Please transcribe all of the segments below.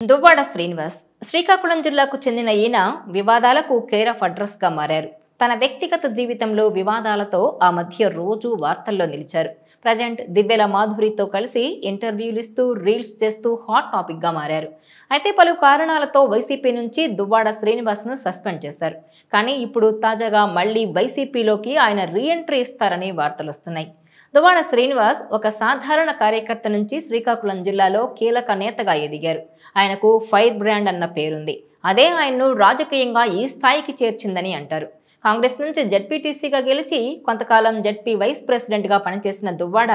దువ్వాడ శ్రీనివాస్ శ్రీకాకుళం జిల్లాకు చెందిన ఈయన వివాదాలకు కేర్ ఆఫ్ అడ్రస్ గా మారారు. తన వ్యక్తిగత జీవితంలో వివాదాలతో ఆ మధ్య రోజు వార్తల్లో నిలిచారు. ప్రజెంట్ దివ్యల మాధురితో కలిసి ఇంటర్వ్యూలు ఇస్తూ రీల్స్ చేస్తూ హాట్ టాపిక్ గా మారారు. అయితే పలు కారణాలతో వైసీపీ నుంచి దువ్వాడ శ్రీనివాస్ ను సస్పెండ్ చేశారు. కానీ ఇప్పుడు తాజాగా మళ్లీ వైసీపీలోకి ఆయన రీఎంట్రీ ఇస్తారని వార్తలు వస్తున్నాయి. దువ్వాడ శ్రీనివాస్ ఒక సాధారణ కార్యకర్త నుంచి శ్రీకాకుళం జిల్లాలో కీలక నేతగా ఎదిగారు. ఆయనకు ఫైర్ బ్రాండ్ అన్న పేరుంది. అదే ఆయన్ను రాజకీయంగా ఈ స్థాయికి చేర్చిందని అంటారు. కాంగ్రెస్ నుంచి జడ్పీటీసీగా గెలిచి కొంతకాలం జడ్పీ వైస్ ప్రెసిడెంట్గా పనిచేసిన దువ్వాడ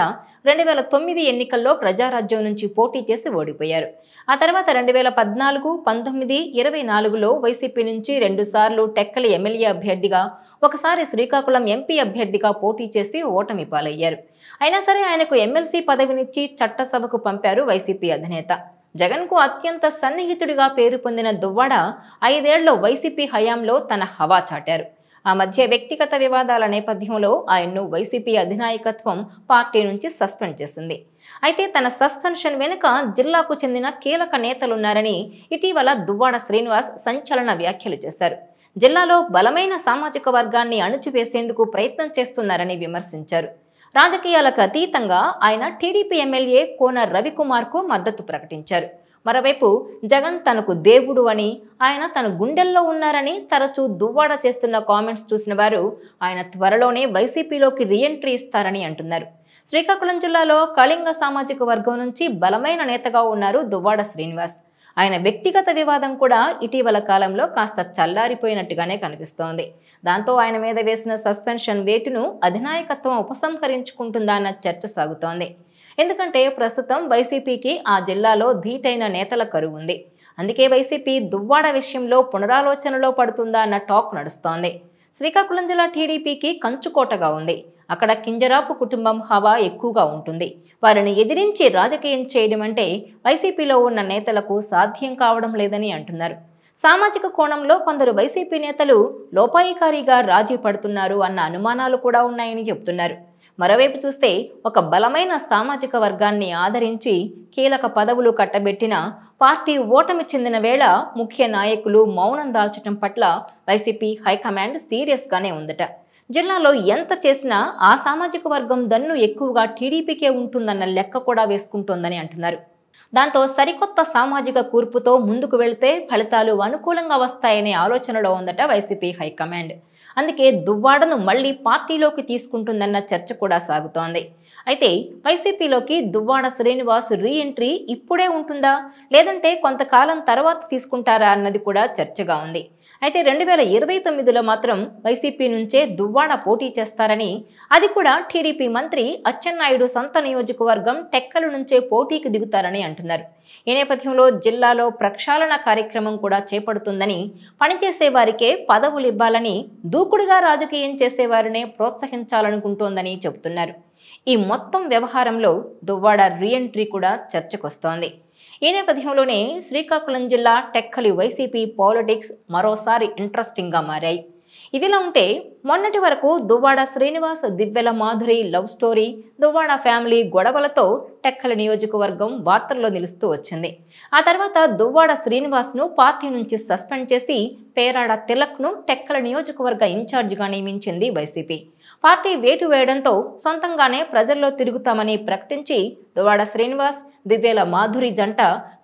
2009 ఎన్నికల్లో ప్రజారాజ్యం నుంచి పోటీ చేసి ఓడిపోయారు. ఆ తర్వాత 2014, 19, 24లో వైసీపీ నుంచి 2 సార్లు టెక్కలి ఎమ్మెల్యే అభ్యర్థిగా, ఒకసారి శ్రీకాకుళం ఎంపీ అభ్యర్థిగా పోటీ చేసి ఓటమి పాలయ్యారు. అయినా సరే ఆయనకు ఎమ్మెల్సీ పదవినిచ్చి చట్టసభకు పంపారు వైసీపీ అధినేత. జగన్కు అత్యంత సన్నిహితుడిగా పేరు పొందిన దువ్వాడ 5 ఏళ్ల వైసీపీ హయాంలో తన హవా చాటారు. ఆ మధ్య వ్యక్తిగత వివాదాల నేపథ్యంలో ఆయన్ను వైసీపీ అధినాయకత్వం పార్టీ నుంచి సస్పెండ్ చేసింది. అయితే తన సస్పెన్షన్ వెనుక జిల్లాకు చెందిన కీలక నేతలున్నారని ఇటీవల దువ్వాడ శ్రీనివాస్ సంచలన వ్యాఖ్యలు చేశారు. జిల్లాలో బలమైన సామాజిక వర్గాన్ని అణుచివేసేందుకు ప్రయత్నం చేస్తున్నారని విమర్శించారు. రాజకీయాలకు అతీతంగా ఆయన టీడీపీ ఎమ్మెల్యే కోన రవికుమార్కు మద్దతు ప్రకటించారు. మరోవైపు జగన్ తనకు దేవుడు అని, ఆయన తన గుండెల్లో ఉన్నారని తరచూ దువ్వాడ చేస్తున్న కామెంట్స్ చూసిన వారు ఆయన త్వరలోనే వైసీపీలోకి రీఎంట్రీ ఇస్తారని అంటున్నారు. శ్రీకాకుళం జిల్లాలో కళింగ సామాజిక వర్గం నుంచి బలమైన నేతగా ఉన్నారు దువ్వాడ శ్రీనివాస్. ఆయన వ్యక్తిగత వివాదం కూడా ఇటీవల కాలంలో కాస్త చల్లారిపోయినట్టుగానే కనిపిస్తోంది. దాంతో ఆయన మీద వేసిన సస్పెన్షన్ వేటును అధినాయకత్వం ఉపసంహరించుకుంటుందా అన్న చర్చ సాగుతోంది. ఎందుకంటే ప్రస్తుతం వైసీపీకి ఆ జిల్లాలో ధీటైన నేతల కరువు ఉంది. అందుకే వైసీపీ దువ్వాడ విషయంలో పునరాలోచనలో పడుతుందా అన్న టాక్ నడుస్తోంది. శ్రీకాకుళం జిల్లా టీడీపీకి కంచుకోటగా ఉంది. అక్కడ కింజరాపు కుటుంబం హవా ఎక్కువగా ఉంటుంది. వారిని ఎదిరించి రాజకీయం చేయడం అంటే వైసీపీలో ఉన్న నేతలకు సాధ్యం కావడం లేదని అంటున్నారు. సామాజిక కోణంలో కొందరు వైసీపీ నేతలు లోపాయికారిగా రాజీ పడుతున్నారు అన్న అనుమానాలు కూడా ఉన్నాయని చెబుతున్నారు. మరోవైపు చూస్తే ఒక బలమైన సామాజిక వర్గాన్ని ఆదరించి కీలక పదవులు కట్టబెట్టిన పార్టీ ఓటమి చెందిన వేళ ముఖ్య నాయకులు మౌనం దాల్చడం పట్ల వైసీపీ హైకమాండ్ సీరియస్గానే ఉందట. జిల్లాలో ఎంత చేసినా ఆ సామాజిక వర్గం దన్ను ఎక్కువగా టీడీపీకే ఉంటుందన్న లెక్క కూడా వేసుకుంటోందని అంటున్నారు. దాంతో సరికొత్త సామాజిక కూర్పుతో ముందుకు వెళితే ఫలితాలు అనుకూలంగా వస్తాయనే ఆలోచనలో ఉందట వైసీపీ హైకమాండ్. అందుకే దువ్వాడను మళ్లీ పార్టీలోకి తీసుకుంటుందన్న చర్చ కూడా సాగుతోంది. అయితే వైసీపీలోకి దువ్వాడ శ్రీనివాస్ రీఎంట్రీ ఇప్పుడే ఉంటుందా, లేదంటే కొంతకాలం తర్వాత తీసుకుంటారా అన్నది కూడా చర్చగా ఉంది. అయితే 2029లో మాత్రం వైసీపీ నుంచే దువ్వాడ పోటీ చేస్తారని, అది కూడా టీడీపీ మంత్రి అచ్చెన్నాయుడు సొంత నియోజకవర్గం టెక్కలు నుంచే పోటీకి దిగుతారని అంటున్నారు. ఈ నేపథ్యంలో జిల్లాలో ప్రక్షాళన కార్యక్రమం కూడా చేపడుతుందని, పనిచేసే వారికే పదవులు ఇవ్వాలని, దూకుడుగా రాజకీయం చేసేవారినే ప్రోత్సహించాలనుకుంటోందని చెబుతున్నారు. ఈ మొత్తం వ్యవహారంలో దువ్వాడ రీఎంట్రీ కూడా చర్చకొస్తోంది. ఈ నేపథ్యంలోనే శ్రీకాకుళం జిల్లా టెక్కలి వైసీపీ పాలిటిక్స్ మరోసారి ఇంట్రెస్టింగ్గా మారాయి. ఇదిలా ఉంటే మొన్నటి వరకు Duvvada Srinivas Divvala Madhuri love story, Duvvada family గొడవలతో టెక్కలి నియోజకవర్గం వార్తల్లో నిలుస్తూ వచ్చింది. ఆ తర్వాత దువ్వాడ శ్రీనివాస్ను పార్టీ నుంచి సస్పెండ్ చేసి పేరాడ తిలక్ను టెక్కలి నియోజకవర్గ ఇన్ఛార్జిగా నియమించింది వైసీపీ. పార్టీ వేటు వేయడంతో సొంతంగానే ప్రజల్లో తిరుగుతామని ప్రకటించి దువ్వాడ శ్రీనివాస్, దివ్యల మాధురి జంట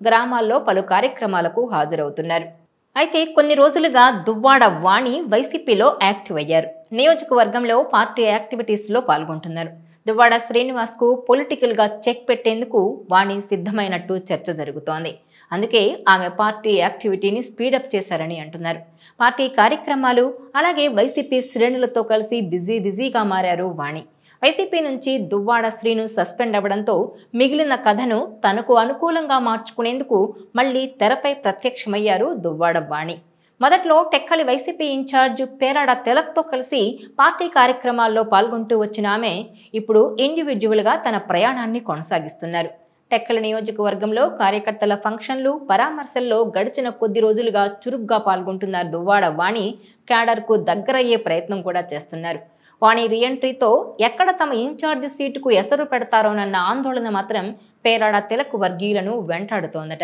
గ్రామాల్లో పలు కార్యక్రమాలకు హాజరవుతున్నారు. అయితే కొన్ని రోజులుగా దువ్వాడ వాణి వైసీపీలో యాక్టివ్ అయ్యారు. నియోజకవర్గంలో పార్టీ యాక్టివిటీస్లో పాల్గొంటున్నారు. దువ్వాడ శ్రీనివాస్కు పొలిటికల్గా చెక్ పెట్టేందుకు వాణి సిద్ధమైనట్టు చర్చ జరుగుతోంది. అందుకే ఆమె పార్టీ యాక్టివిటీని స్పీడప్ చేశారని అంటున్నారు. పార్టీ కార్యక్రమాలు అలాగే వైసీపీ శ్రేణులతో కలిసి బిజీగా మారారు వాణి. వైసీపీ నుంచి దువ్వాడ శ్రీను సస్పెండ్ అవ్వడంతో మిగిలిన కథను తనకు అనుకూలంగా మార్చుకునేందుకు మళ్లీ తెరపై ప్రత్యక్షమయ్యారు దువ్వాడ వాణి. మొదట్లో టెక్కలి వైసీపీ ఇన్ఛార్జ్ పేరాడ తిలక్తో కలిసి పార్టీ కార్యక్రమాల్లో పాల్గొంటూ వచ్చిన ఆమె ఇప్పుడు ఇండివిడ్యువల్గా తన ప్రయాణాన్ని కొనసాగిస్తున్నారు. టెక్కలి నియోజకవర్గంలో కార్యకర్తల ఫంక్షన్లు, పరామర్శల్లో గడిచిన కొద్ది రోజులుగా చురుగ్గా పాల్గొంటున్నారు దువ్వాడ వాణి. క్యాడర్కు దగ్గరయ్యే ప్రయత్నం కూడా చేస్తున్నారు. వాణి రీఎంట్రీతో ఎక్కడ తమ ఇన్ఛార్జ్ సీటుకు ఎసరు పెడతారోనన్న ఆందోళన మాత్రం పేరాడ తిలక్ వర్గీయులను వెంటాడుతోందట.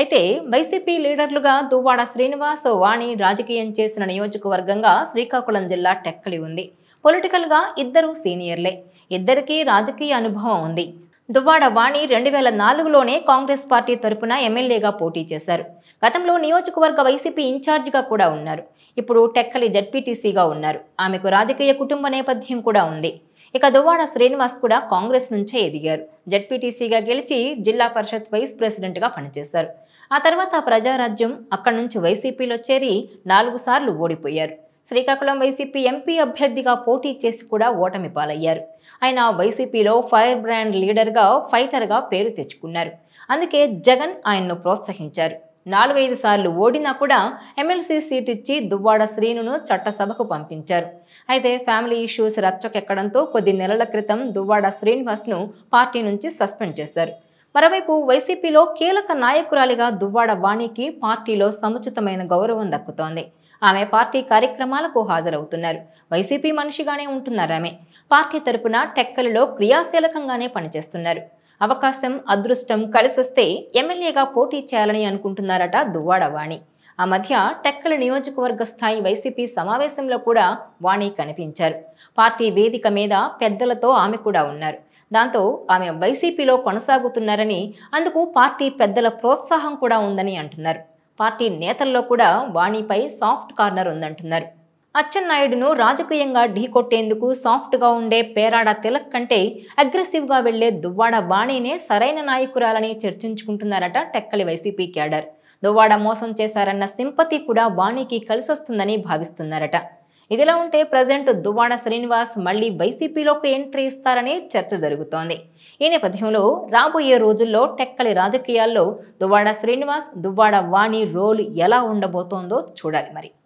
అయితే వైసీపీ లీడర్లుగా దువ్వాడ శ్రీనివాస్, వాణి రాజకీయం చేసిన నియోజకవర్గంగా శ్రీకాకుళం జిల్లా టెక్కలి ఉంది. పొలిటికల్గా ఇద్దరు సీనియర్లే, ఇద్దరికీ రాజకీయ అనుభవం ఉంది. దువ్వాడ వాణి 2004లోనే కాంగ్రెస్ పార్టీ తరపున ఎమ్మెల్యేగా పోటీ చేశారు. గతంలో నియోజకవర్గ వైసీపీ ఇన్ఛార్జిగా కూడా ఉన్నారు. ఇప్పుడు టెక్కలి జడ్పీటీసీగా ఉన్నారు. ఆమెకు రాజకీయ కుటుంబ నేపథ్యం కూడా ఉంది. ఇక దువ్వాడ శ్రీనివాస్ కూడా కాంగ్రెస్ నుంచే ఎదిగారు. జడ్పీటీసీగా గెలిచి జిల్లా పరిషత్ వైస్ ప్రెసిడెంట్గా పనిచేశారు. ఆ తర్వాత ప్రజారాజ్యం, అక్కడి నుంచి వైసీపీలో చేరి 4 సార్లు ఓడిపోయారు. శ్రీకాకుళం వైసీపీ ఎంపీ అభ్యర్థిగా పోటీ చేసి కూడా ఓటమి పాలయ్యారు. ఆయన వైసీపీలో ఫైర్ బ్రాండ్ లీడర్గా, ఫైటర్గా పేరు తెచ్చుకున్నారు. అందుకే జగన్ ఆయన్ను ప్రోత్సహించారు. 4-5 సార్లు ఓడినా కూడా ఎమ్మెల్సీ సీట్ ఇచ్చి దువ్వాడ శ్రీనును చట్టసభకు పంపించారు. అయితే ఫ్యామిలీ ఇష్యూస్ రచ్చకెక్కడంతో కొద్ది నెలల క్రితం దువ్వాడ శ్రీనివాస్ను పార్టీ నుంచి సస్పెండ్ చేశారు. మరోవైపు వైసీపీలో కీలక నాయకురాలిగా దువ్వాడ వాణికి పార్టీలో సముచితమైన గౌరవం దక్కుతోంది. ఆమె పార్టీ కార్యక్రమాలకు హాజరవుతున్నారు. వైసీపీ మనిషిగానే ఉంటున్నారు. ఆమె పార్టీ తరపున టెక్కలిలో క్రియాశీలకంగానే పనిచేస్తున్నారు. అవకాశం, అదృష్టం కలిసొస్తే ఎమ్మెల్యేగా పోటీ చేయాలని అనుకుంటున్నారట దువ్వాడ వాణి. ఆ మధ్య టెక్కలి నియోజకవర్గ స్థాయి వైసీపీ సమావేశంలో కూడా వాణి కనిపించారు. పార్టీ వేదిక మీద పెద్దలతో ఆమె కూడా ఉన్నారు. దాంతో ఆమె వైసీపీలో కొనసాగుతున్నారని, అందుకు పార్టీ పెద్దల ప్రోత్సాహం కూడా ఉందని అంటున్నారు. పార్టీ నేతల్లో కూడా వాణిపై సాఫ్ట్ కార్నర్ ఉందంటున్నారు. అచ్చెన్నాయుడును రాజకీయంగా ఢీకొట్టేందుకు సాఫ్ట్గా ఉండే పేరాడ తిలక్ కంటే అగ్రెసివ్గా వెళ్లే దువ్వాడ వాణినే సరైన నాయకురాలని చర్చించుకుంటున్నారట టెక్కలి వైసీపీ క్యాడర్. దువ్వాడ మోసం చేశారన్న సింపతి కూడా వాణికి కలిసొస్తుందని భావిస్తున్నారట. ఇదిలా ఉంటే ప్రజెంట్ దువ్వాడ శ్రీనివాస్ మళ్లీ వైసీపీలోకి ఎంట్రీ ఇస్తారని చర్చ జరుగుతోంది. ఈ నేపథ్యంలో రాబోయే రోజుల్లో టెక్కలి రాజకీయాల్లో దువ్వాడ శ్రీనివాస్, దువ్వాడ వాణి రోల్ ఎలా ఉండబోతోందో చూడాలి మరి.